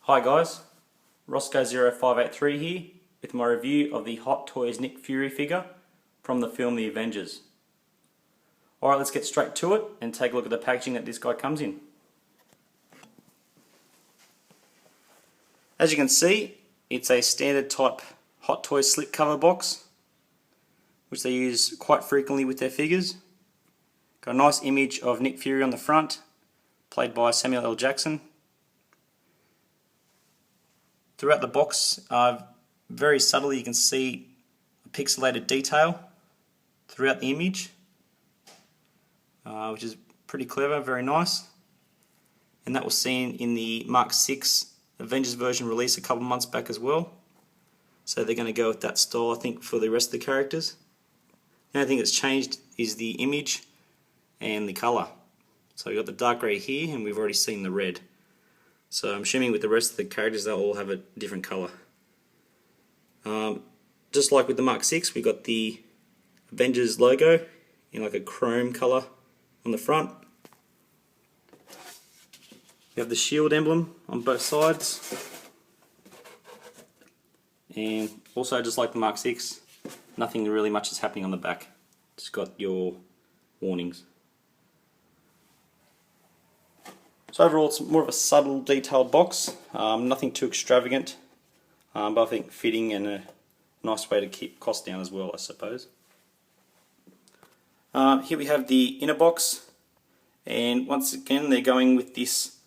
Hi guys, Roscoe0583 here with my review of the Hot Toys Nick Fury figure from the film The Avengers. Alright, let's get straight to it and take a look at the packaging that this guy comes in. As you can see, it's a standard type Hot Toys slipcover box, which they use quite frequently with their figures. Got a nice image of Nick Fury on the front, played by Samuel L. Jackson. Throughout the box, very subtly you can see a pixelated detail throughout the image, which is pretty clever, very nice. And that was seen in the Mark VI Avengers version release a couple months back as well. So they're going to go with that style, I think, for the rest of the characters. The only thing that's changed is the image and the colour. So we've got the dark grey here, and we've already seen the red. So I'm assuming with the rest of the characters they'll all have a different colour. Just like with the Mark VI, we got the Avengers logo in like a chrome colour on the front. We have the shield emblem on both sides. And also, just like the Mark VI, nothing really much is happening on the back. Just got your warnings. So overall, it's more of a subtle, detailed box. Nothing too extravagant, but I think fitting and a nice way to keep costs down as well, I suppose. Here we have the inner box, and once again they're going with this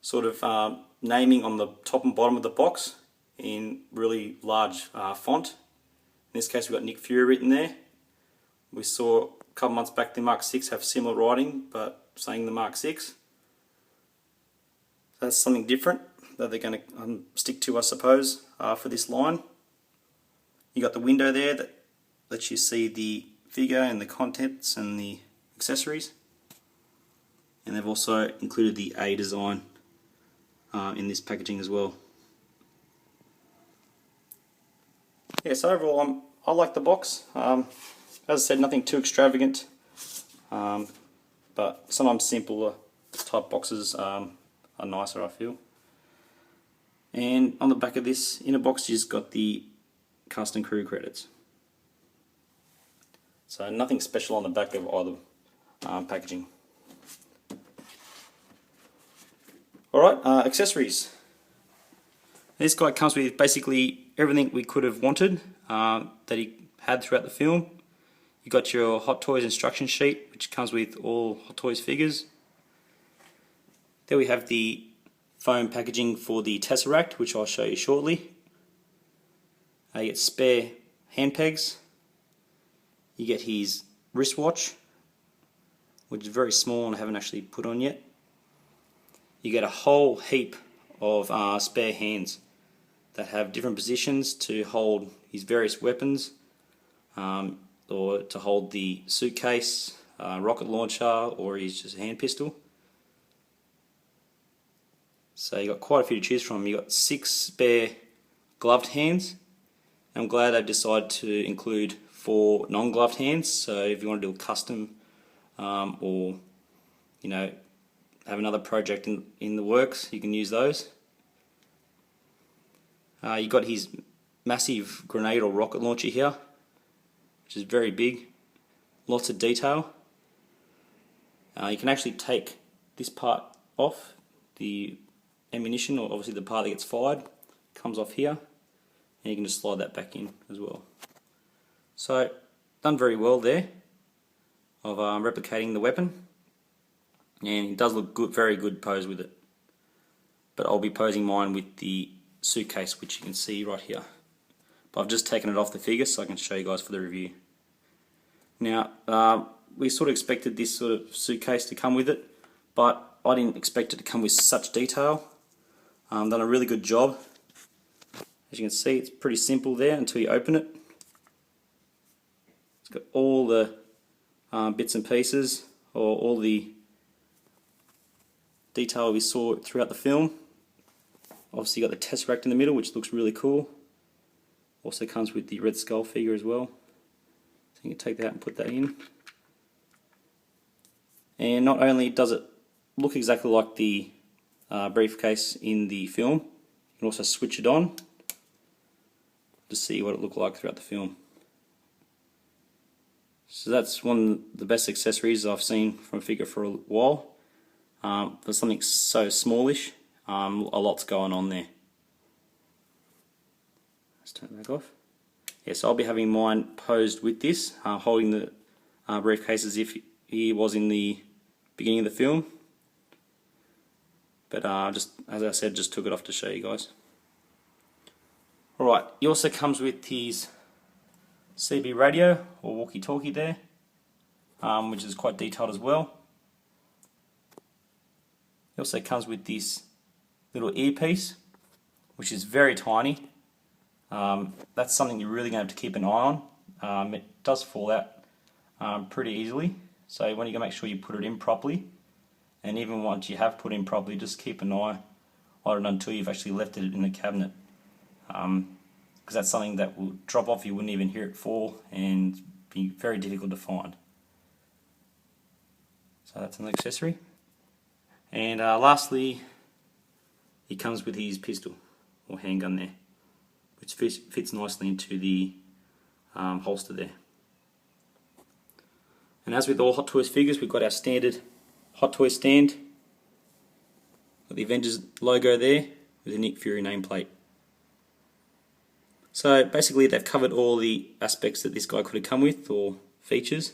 sort of naming on the top and bottom of the box in really large font. In this case we've got Nick Fury written there. We saw a couple months back the Mark VI have similar writing, but saying the Mark VI. That's something different that they're going to stick to, I suppose, for this line. You got the window there that lets you see the figure and the contents and the accessories. And they've also included the A design in this packaging as well. Yeah, so overall I like the box. As I said, nothing too extravagant, but sometimes simpler type boxes are nicer, I feel. And on the back of this inner box you've got the cast and crew credits. So nothing special on the back of either packaging. Alright, accessories. This guy comes with basically everything we could have wanted that he had throughout the film. You got your Hot Toys instruction sheet, which comes with all Hot Toys figures. There we have the foam packaging for the Tesseract, which I'll show you shortly. You get spare hand pegs. You get his wristwatch, which is very small and I haven't actually put on yet. You get a whole heap of spare hands that have different positions to hold his various weapons, or to hold the suitcase, rocket launcher, or his just hand pistol. So you got quite a few to choose from. You got 6 spare gloved hands. I'm glad they've decided to include 4 non-gloved hands. So if you want to do a custom, or you know, have another project in the works, you can use those. You got his massive grenade or rocket launcher here, which is very big, lots of detail. You can actually take this part off, the ammunition, or obviously the part that gets fired comes off here, and you can just slide that back in as well. So done very well there of replicating the weapon, and it does look good, very good pose with it. But I'll be posing mine with the suitcase, which you can see right here. But I've just taken it off the figure so I can show you guys for the review. Now we sort of expected this sort of suitcase to come with it, but I didn't expect it to come with such detail. Done a really good job. As you can see, it's pretty simple there until you open it. It's got all the bits and pieces, or all the detail we saw throughout the film. Obviously you got the Tesseract in the middle, which looks really cool. Also comes with the Red Skull figure as well. So you can take that and put that in. And not only does it look exactly like the briefcase in the film, can also switch it on to see what it looked like throughout the film. So that's one of the best accessories I've seen from a figure for a while. For something so smallish, a lot's going on there. Let's turn that off. Yeah, so I'll be having mine posed with this, holding the briefcase as if he was in the beginning of the film. But just as I said, just took it off to show you guys. Alright, he also comes with his CB radio or walkie-talkie there, which is quite detailed as well. He also comes with this little earpiece, which is very tiny. That's something you're really going to have to keep an eye on. It does fall out pretty easily, so when you make sure you put it in properly, and even once you have put it in properly, just keep an eye on it until you've actually left it in the cabinet, because that's something that will drop off, you wouldn't even hear it fall, and be very difficult to find. So that's an accessory. And lastly, he comes with his pistol or handgun there, which fits nicely into the holster there. And as with all Hot Toys figures, we've got our standard Hot Toy stand, got the Avengers logo there with the Nick Fury nameplate. So basically they've covered all the aspects that this guy could have come with, or features.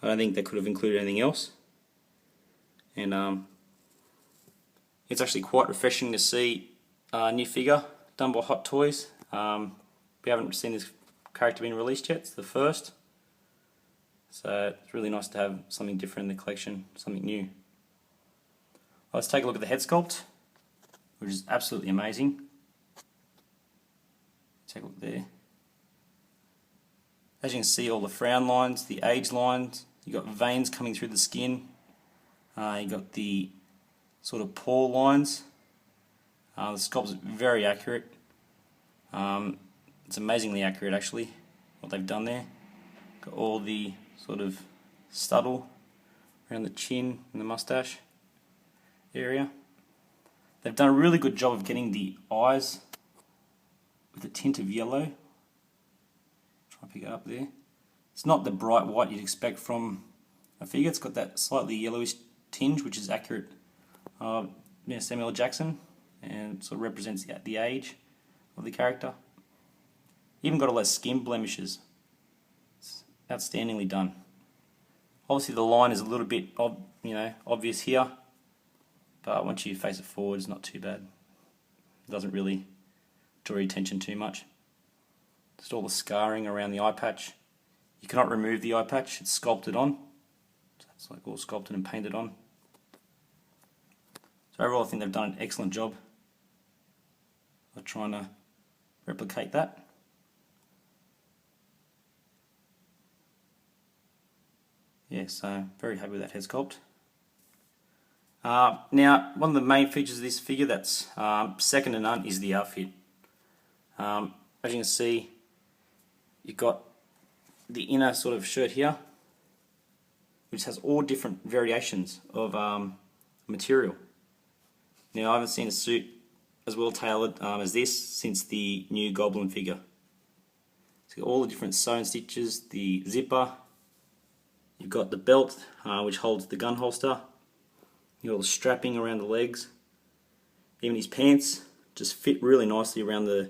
I don't think they could have included anything else. And it's actually quite refreshing to see a new figure done by Hot Toys. We haven't seen this character being released yet, it's the first. So it's really nice to have something different in the collection, something new. Let's take a look at the head sculpt, which is absolutely amazing. Take a look there. As you can see, all the frown lines, the age lines, you've got veins coming through the skin, you've got the sort of pore lines. The sculpt's very accurate. It's amazingly accurate actually, what they've done there. Got all the sort of stubble around the chin and the mustache area. They've done a really good job of getting the eyes with a tint of yellow. Try and pick it up there. It's not the bright white you'd expect from a figure. It's got that slightly yellowish tinge, which is accurate Samuel L. Jackson, and sort of represents the age of the character. Even got all those skin blemishes. It's outstandingly done. Obviously the line is a little bit obvious here, but once you face it forward, it's not too bad. It doesn't really draw your attention too much. Just all the scarring around the eye patch. You cannot remove the eye patch, it's sculpted on. So it's like all sculpted and painted on. So overall I think they've done an excellent job of trying to replicate that. Yeah, so very happy with that head sculpt. Now, one of the main features of this figure that's second to none is the outfit. As you can see, you've got the inner sort of shirt here, which has all different variations of material. Now, I haven't seen a suit as well tailored as this since the new Goblin figure. So all the different sewn stitches, the zipper, you've got the belt which holds the gun holster, you've got the strapping around the legs, even his pants just fit really nicely around the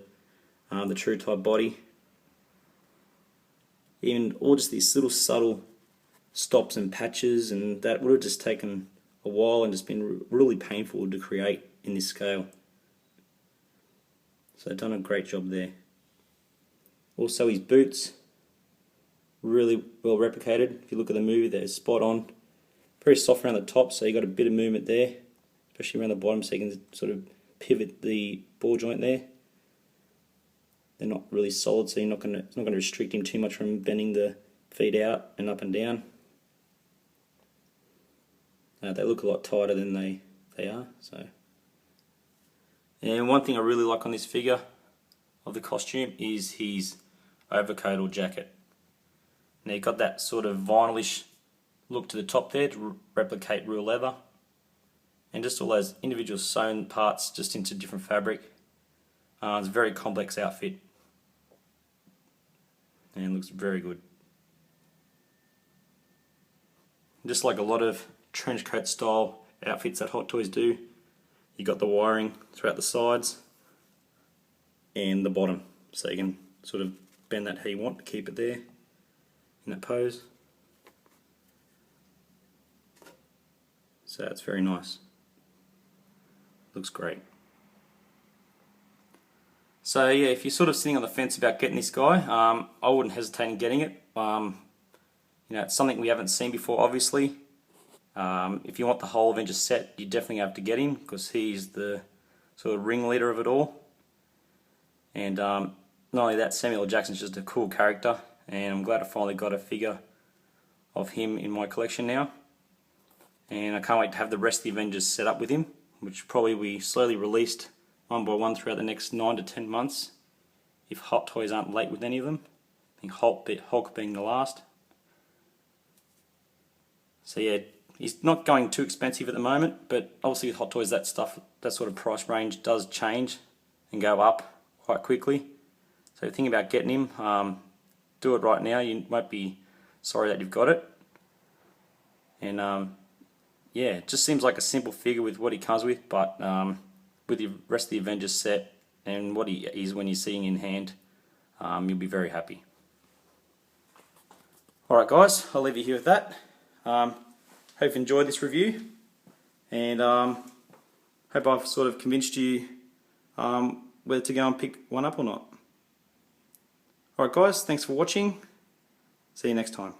true type body. Even all just these little subtle stops and patches, and that would have just taken a while and just been really painful to create in this scale. So they've done a great job there. Also his boots, really well replicated. If you look at the movie, they're spot on. Very soft around the top, so you got a bit of movement there, especially around the bottom, so you can sort of pivot the ball joint there. They're not really solid, so it's not going to restrict him too much from bending the feet out and up and down. They look a lot tighter than they are. So, and one thing I really like on this figure of the costume is his overcoat or jacket. Now you've got that sort of vinylish look to the top there to replicate real leather, and just all those individual sewn parts just into different fabric. It's a very complex outfit and looks very good. Just like a lot of trench coat style outfits that Hot Toys do, you got the wiring throughout the sides and the bottom, so you can sort of bend that how you want to keep it there in that pose. So it's very nice. Looks great. So yeah, if you're sort of sitting on the fence about getting this guy, I wouldn't hesitate in getting it. It's something we haven't seen before, obviously. If you want the whole Avengers set, you definitely have to get him, because he's the sort of ringleader of it all. And not only that, Samuel L. Jackson's just a cool character, and I'm glad I finally got a figure of him in my collection now. And I can't wait to have the rest of the Avengers set up with him, which probably will be slowly released one by one throughout the next 9 to 10 months, if Hot Toys aren't late with any of them. I think Hulk being the last. So yeah, he's not going too expensive at the moment, but obviously with Hot Toys that sort of price range does change and go up quite quickly. So if you're thinking about getting him, do it right now. You won't be sorry that you've got it. And yeah, it just seems like a simple figure with what he comes with, but with the rest of the Avengers set and what he is when you're seeing in hand, you'll be very happy. Alright guys, I'll leave you here with that. Hope you enjoyed this review, and hope I've sort of convinced you whether to go and pick one up or not. Alright guys, thanks for watching. See you next time.